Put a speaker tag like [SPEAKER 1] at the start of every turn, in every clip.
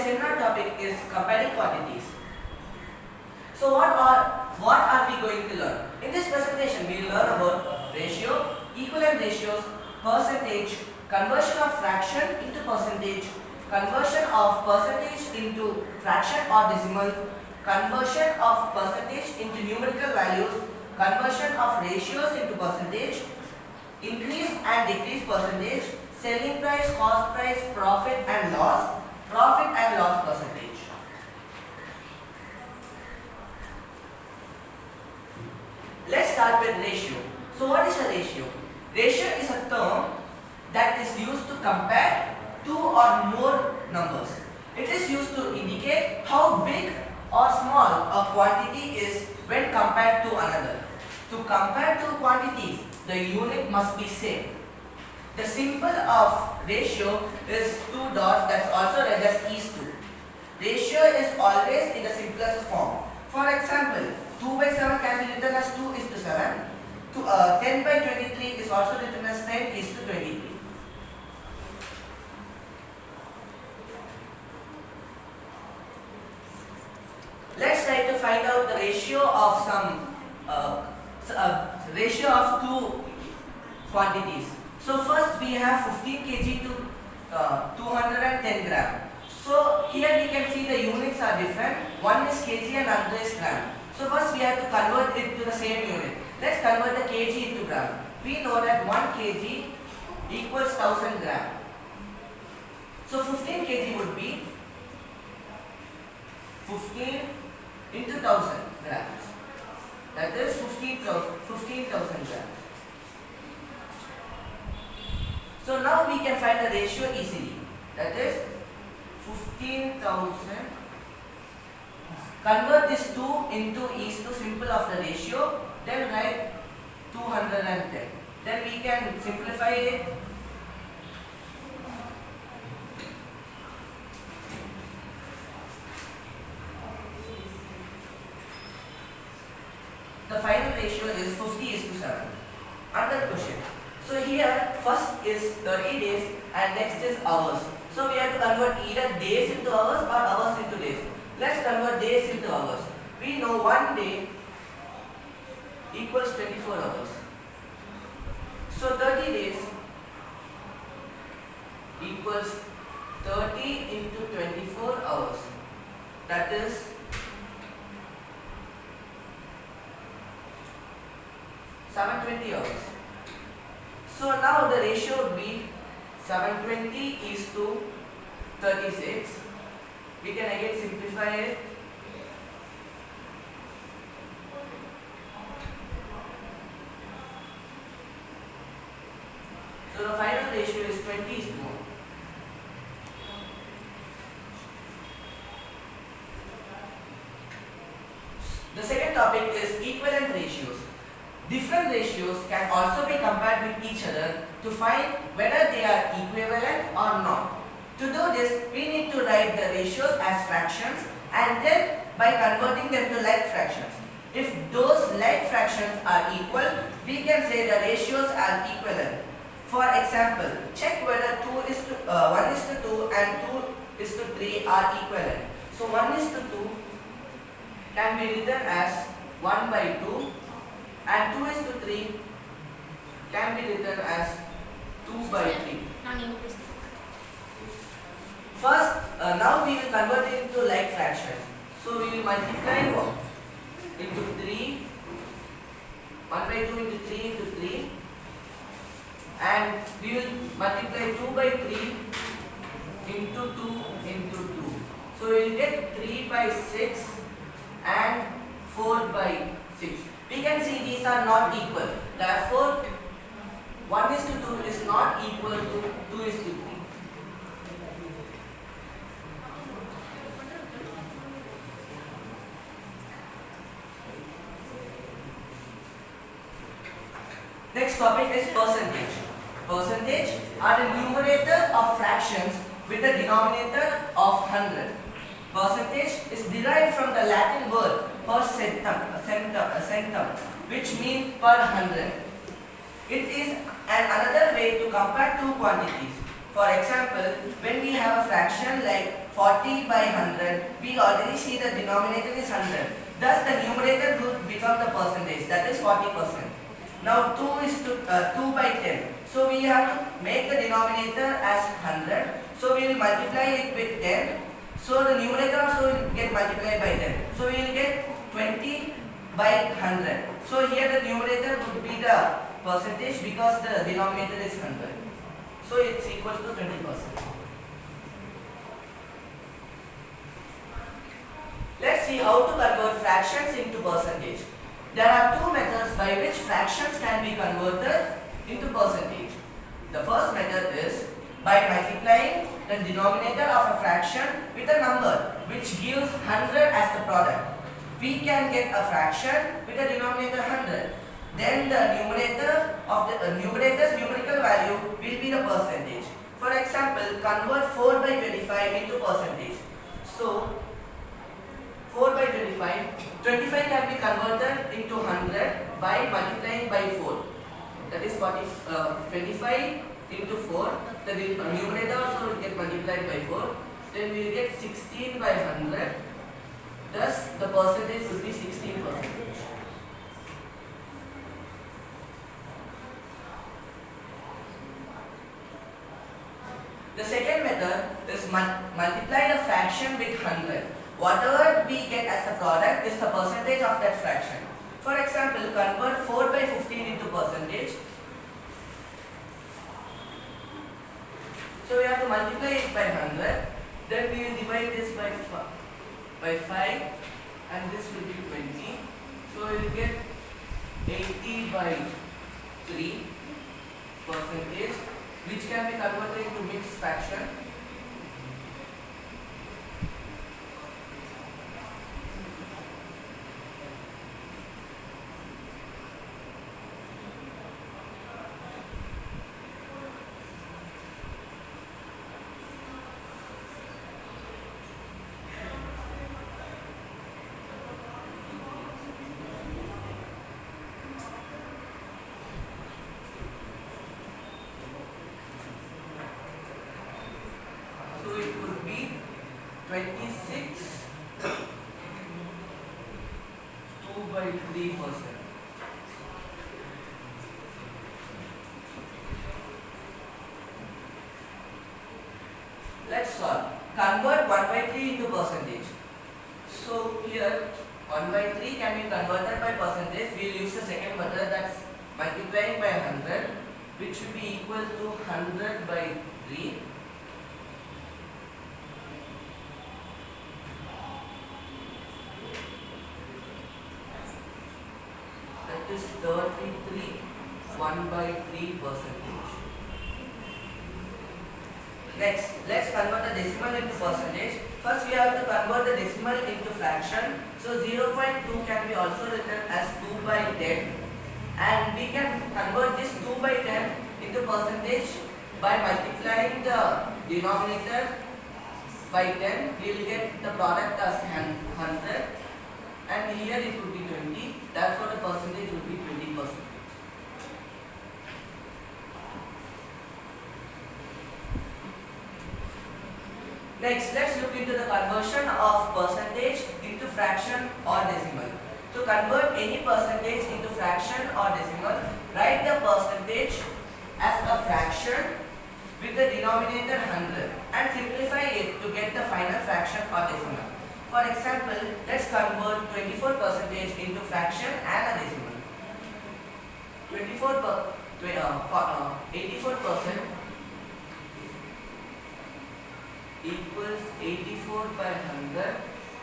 [SPEAKER 1] seminar topic is comparing quantities. So what are we going to learn? In this presentation we will learn about ratio, equivalent ratios, percentage, conversion of fraction into percentage, conversion of percentage into fraction or decimal, conversion of percentage into numerical values, conversion of ratios into percentage, increase and decrease percentage, selling price, cost price, profit and loss percentage. Let's start with ratio. So what is a ratio? Ratio is a term that is used to compare two or more numbers. It is used to indicate how big or small a quantity is when compared to another. To compare two quantities, the unit must be same. The symbol of ratio is two dots, that's also read as is to. Ratio is always in the simplest form. For example, 2 by 7 can be written as 2 is to 7. 10 by 23 is also written as 10 is to 23. Let's try to find out the ratio of ratio of two quantities. So first we have 15 kg to 210 gram. So here we can see the units are different. One is kg and another is gram. So first we have to convert it to the same unit. Let's convert the kg into gram. We know that 1 kg equals 1000 gram. So 15 kg would be 15 into 1000 grams. That is 15,000 grams. So now we can find the ratio easily. That is 15,000. Convert this 2 into is to simple of the ratio. Then write 210. Then we can simplify it. The final ratio is 50 is to 7. Another question. So here first is 30 days and next is hours. So we have to convert either days into hours or hours into days. Let's convert days into hours. We know 1 day equals 24 hours. So 30 days equals 30 into 24 hours. That is 720 hours. So now the ratio would be 720 is to 36. We can again simplify it. So the final ratio is 20 is to 1. The second topic is equivalent ratios. Different ratios can also be compared with each other to find whether they are equivalent or not. To do this, we need to write the ratios as fractions and then by converting them to like fractions. If those like fractions are equal, we can say the ratios are equivalent. For example, check whether 1 is to 2 and 2 is to 3 are equivalent. So 1 is to 2 can be written as 1 by 2 and 2 is to 3 can be written as 2 by 3. First, now we will convert it into like fractions. So we will multiply into 3, 1 by 2 into 3 into 3, and we will multiply 2 by 3 into 2 into 2. So we will get 3 by 6 and 4 by 6. We can see these are not equal. Therefore, 1 is to 2 is not equal to 2 is to 3. Next topic is percentage. Percentage are the numerator of fractions with the denominator of 100. Percentage is derived from the Latin word per centum, which means per 100. It is another way to compare two quantities. For example, when we have a fraction like 40 by 100, we already see the denominator is 100. Thus the numerator would become the percentage, that is 40%. Now 2 is to 2 by 10. So we have to make the denominator as 100. So we will multiply it with 10. So the numerator also will get multiplied by 10. So we will get 20 by 100. So here the numerator would be the percentage because the denominator is 100. So it's equal to 20%. Let's see how to convert fractions into percentage. There are two methods by which fractions can be converted into percentage. The first method is by multiplying the denominator of a fraction with a number which gives 100 as the product. We can get a fraction with a denominator 100. Then the numerator of the numerator's numerical value will be the percentage. For example, convert 4 by 25 into percentage. So 4 by 25, 25 can be converted into 100 by multiplying by 4. That is 25 into 4. The numerator also will get multiplied by 4. Then we will get 16 by 100. Thus the percentage will be 16%. The second method is multiply the fraction with 100. Whatever we get as the product is the percentage of that fraction. For example, convert 4 by 15 into percentage. So we have to multiply it by 100. Then we will divide this by 5 and this will be 20. So we will get 80 by 3 percentage, which can be converted into mixed fraction. So it would be 26 2 by 3%. Let's solve. Convert 1 by 3 into percentage. So here 1 by 3 can be converted by percentage. We will use the second method, that's multiplying by 100, which will be equal to 100 by 3. That is 33 1 by 3 percentage. Next, let's convert the decimal into percentage. First we have to convert the decimal into fraction. So 0.2 can be also written as 2 by 10. And we can convert this 2 by 10 into percentage by multiplying the denominator by 10. We will get the product as 100. And here it would be 20. Therefore the percentage would be 20%. Next, let's look into the conversion of percentage into fraction or decimal. To convert any percentage into fraction or decimal, write the percentage as a fraction with the denominator 100 and simplify it to get the final fraction or decimal. For example, let's convert 24% into fraction and a decimal. 84% equals 84 by 100,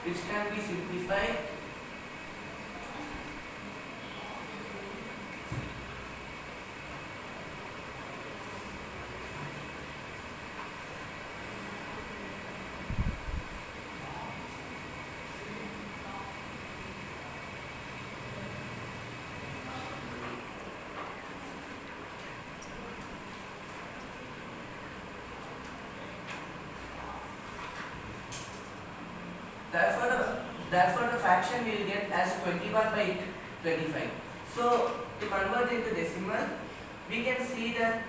[SPEAKER 1] which can be simplified Therefore, the fraction we will get as 21 by 25. So, to convert into decimal, we can see that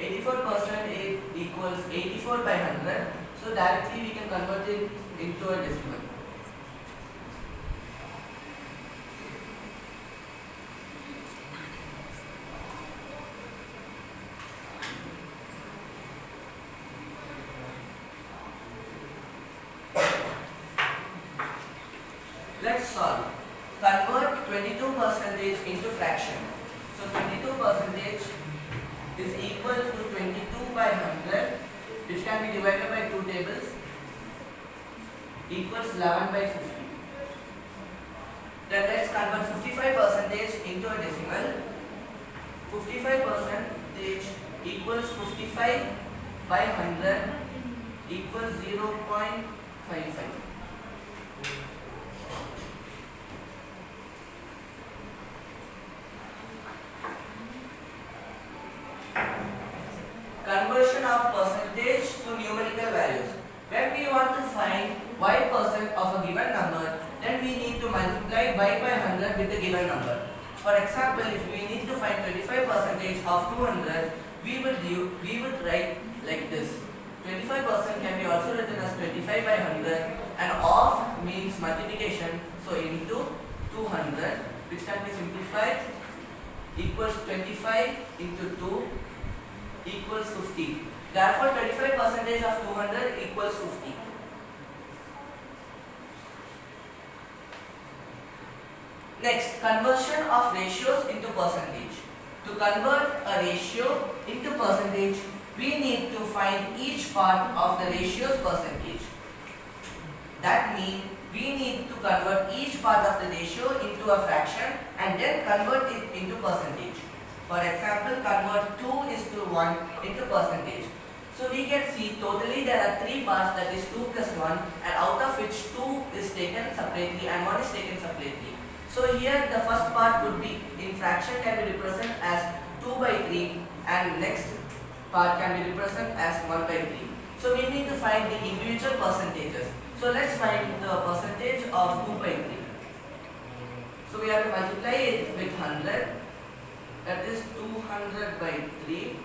[SPEAKER 1] 84% equals 84 by 100. So directly we can convert it into a decimal. Let's solve. Convert 22% into fraction. So 22% is equal to 22 by 100, which can be divided by two tables, equals 11 by 50. Then let's convert 55% into a decimal. 55% equals 55 by 100 equals 0.55. Conversion of percentage to numerical values. When we want to find y% of a given number, then we need to multiply y by 100 with the given number. For example, if we need to find 25% of 200, we would write like this. 25% can be also written as 25 by 100, and of means multiplication, so into 200, which can be simplified, equals 25 into 2 equals 50. Therefore, 25% of 200 equals 50. Next, conversion of ratios into percentage. To convert a ratio into percentage, we need to find each part of the ratio's percentage. That means we need to convert each part of the ratio into a fraction and then convert it into percentage. For example, convert 2:1 into percentage. So we can see totally there are 3 parts, that is 2 plus 1, and out of which 2 is taken separately and 1 is taken separately. So here the first part would be in fraction can be represented as 2 by 3 and next part can be represented as 1 by 3. So we need to find the individual percentages. So let's find the percentage of 2 by 3. So we have to multiply it with 100. That is 200 by 3.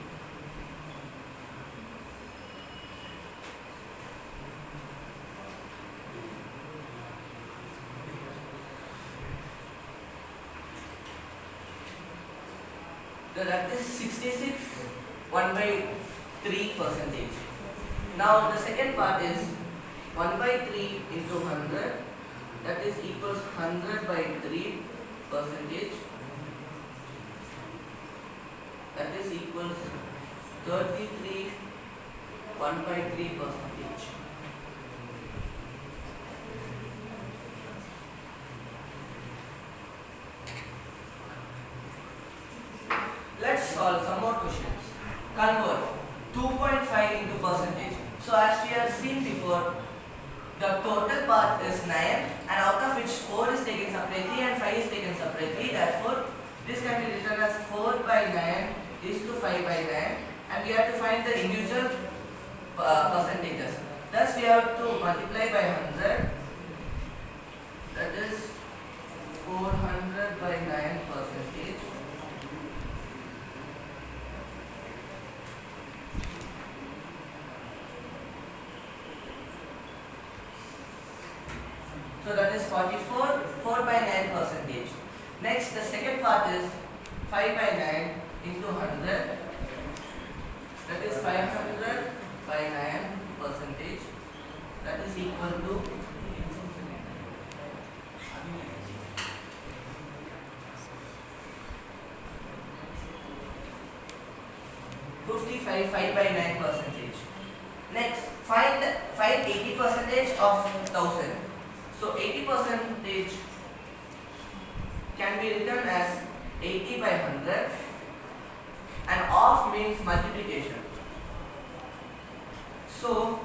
[SPEAKER 1] That is 66 1 by 3%. Now the second part is 1 by 3 into 100. That is equals 100 by 3%. That is equals 33 1 by 3%. Let's solve some more questions. Convert 2.5 into percentage. So as we have seen before, the total part is 9 and out of which 4 is taken separately and 5 is taken separately. Therefore, this can be written as 4 by 9 is to 5 by 9, and we have to find the individual percentages. Thus we have to multiply by 100. That is 400 by 9%. So that is 44, 4 by 9%. Next, the second part is 5 by 9 into 100. That is 500 by 9%. That is equal to 55, 5 by 9%. Next, find 80% of 1000. So 80% can be written as 80 by 100, and off means multiplication. So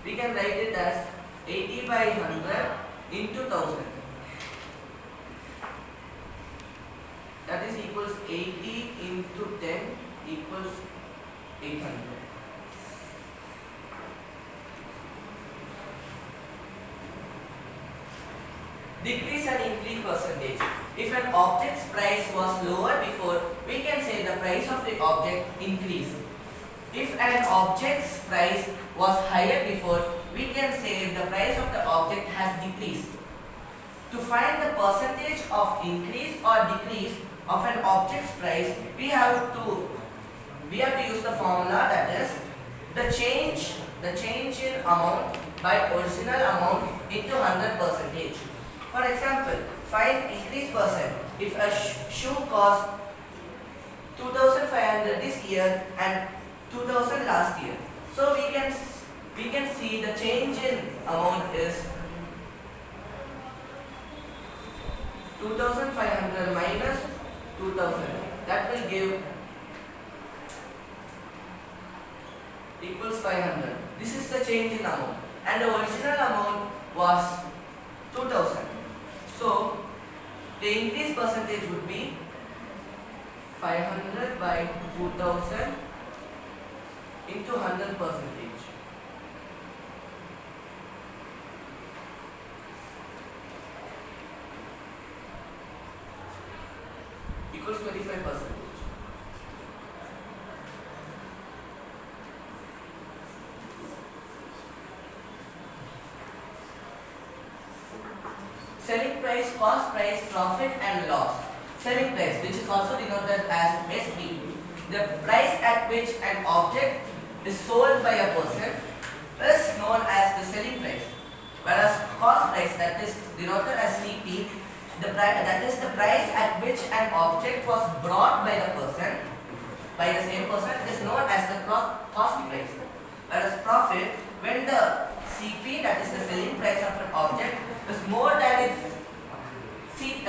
[SPEAKER 1] we can write it as 80 by 100 into 1000. That is equals 80 into 10 equals 800. Decrease and increase percentage. If an object's price was lower before, we can say the price of the object increased. If an object's price was higher before, we can say the price of the object has decreased. To find the percentage of increase or decrease of an object's price, we have to use the formula, that is the change in amount by original amount into 100%. For example, find increase percent. If a shoe costs 2,500 this year and 2,000 last year, so we can see the change in amount is 2,500 minus 2,000. That will give equals 500. This is the change in amount, and the original amount was 2,000. So the increase percentage would be 500 by 2,000 into 100%. Equals 25%. Selling price, cost price, profit and loss. Selling price, which is also denoted as SP, the price at which an object is sold by a person, is known as the selling price. Whereas cost price, that is denoted as CP, that is the price at which an object was brought by the person, by the same person, is known as the cost price. Whereas profit, when the CP, that is the selling price of an object, is more than its CP,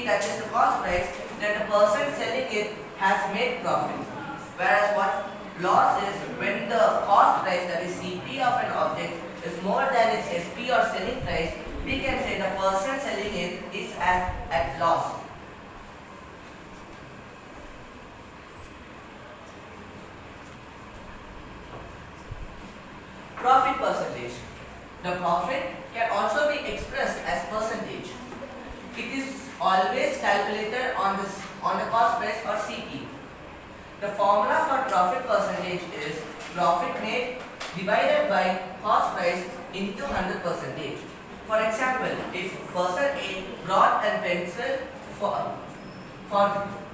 [SPEAKER 1] that is the cost price, then the person selling it has made profit. Whereas what loss is when the cost price, that is CP of an object, is more than its SP or selling price, we can say the person selling it is at loss. Profit percentage. The profit can also be expressed as percentage. It is always calculated on the cost price or CP. The formula for profit percentage is profit made divided by cost price into 100%. For example, if person A brought a pencil for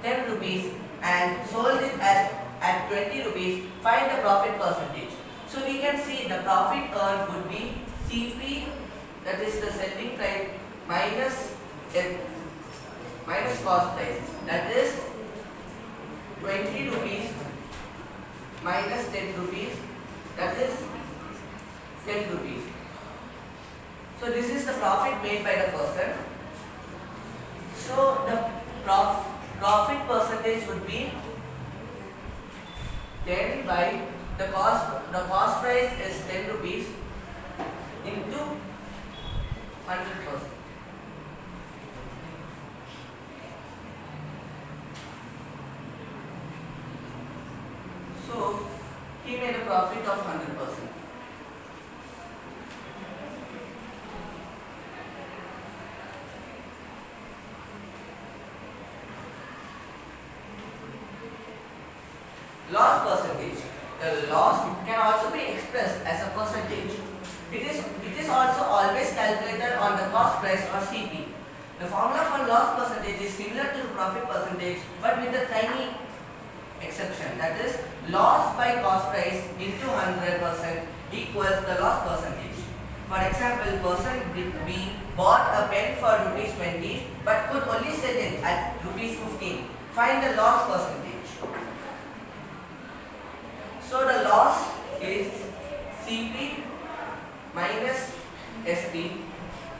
[SPEAKER 1] 10 rupees and sold it at 20 rupees, find the profit percentage. So we can see the profit earned would be CP, that is the selling price, minus cost price, that is 20 rupees minus 10 rupees, that is 10 rupees. So this is the profit made by the person. So the profit percentage would be 10 by the cost price is 10 rupees into 100%. So he made a profit of 100%. Loss percentage. The loss can also be expressed as a percentage. It is also always calculated on the cost price or CP. The formula for loss percentage is similar to profit percentage, but with a tiny exception. That is, loss by cost price into 100% equals the loss percentage. For example, person B bought a pen for rupees 20 but could only sell it at rupees 15. Find the loss percentage. So the loss is CP minus SP,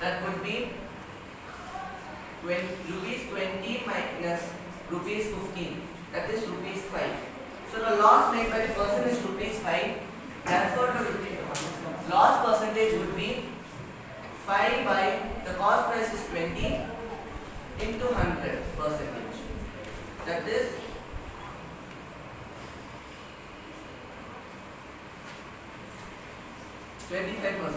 [SPEAKER 1] that would be rupees 20 minus rupees 15, that is rupees 5. So the loss made by the person is rupees 5. Therefore the loss percentage would be 5 by the cost price is 20 into 100%. That is 25%.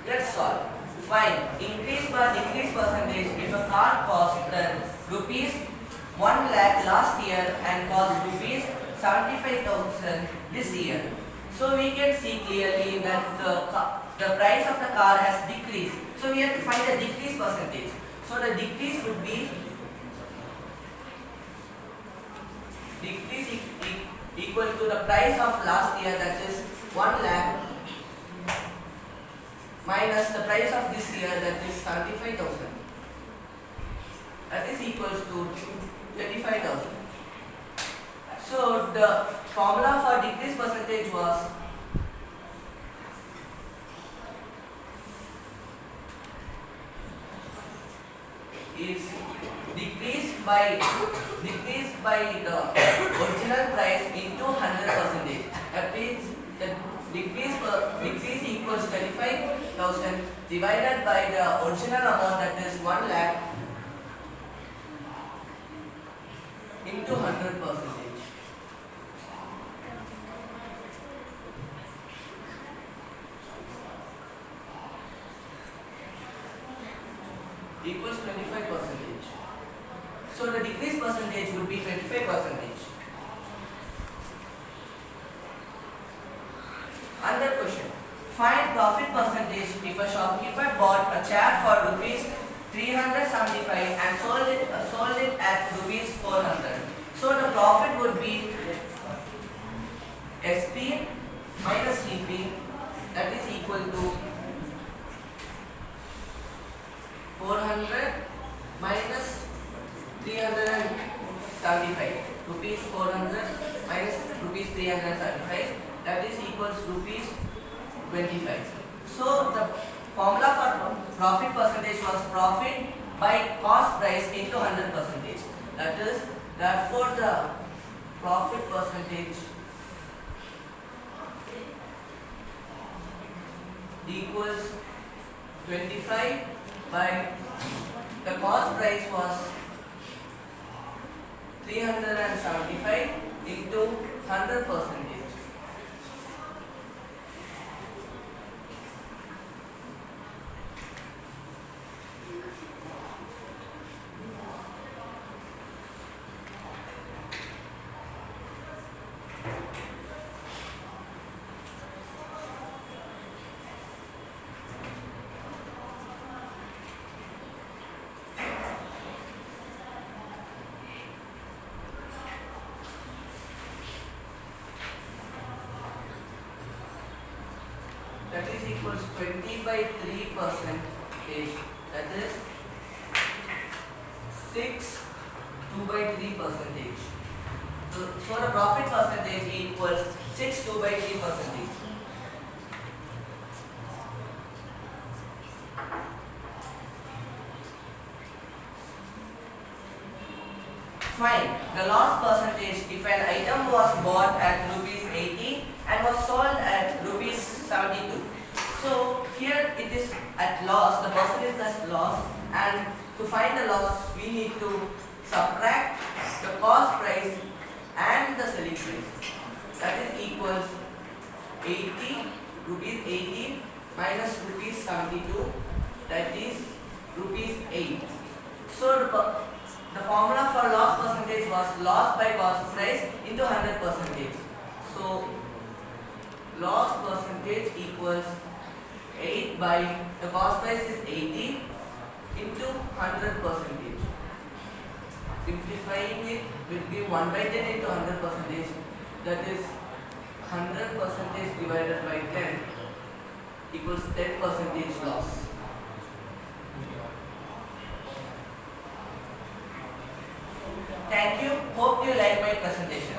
[SPEAKER 1] Let's solve. Find increase by decrease percentage if a car cost rupees 1 lakh last year and cost rupees 75,000 this year. So we can see clearly that the price of the car has decreased. So we have to find the decrease percentage. So the decrease would be decrease equal to the price of last year, that is 1 lakh, minus the price of this year, that is 75,000. That is equals to 25,000. So the formula for decrease percentage was is decreased by the original price into 100%. That means the decrease equals 25,000 divided by the original amount, that is 1 lakh, into 100%. Equals 25%. So the decrease percentage would be 25%. Another question. Find profit percentage if a shopkeeper bought a chair for rupees 375 and sold it at rupees 400. So the profit would be SP minus CP, that is equal to 400 minus 375, rupees 400 minus rupees 375, that is equals rupees 25. So the formula for profit percentage was profit by cost price into 100%. That is, therefore the profit percentage equals 25 by the cost price was 375 into 100%. That is equals 20 by 3%. That is 6 2 by 3%. So the profit percentage equals 6 2 by 3%. Find the loss percentage if an item was bought at rupees 80 and was sold at rupees 72. So here it is at loss, the percentage is loss, and to find the loss we need to subtract the cost price and the selling price. That is equals 80 minus rupees 72, that is rupees 8. So the formula for loss percentage was loss by cost price into 100%. So loss percentage equals 8 by the cost price is 80 into 100%. Simplifying it will be 1 by 10 into 100%. That is 100% divided by 10 equals 10% loss. Thank you. Hope you like my presentation.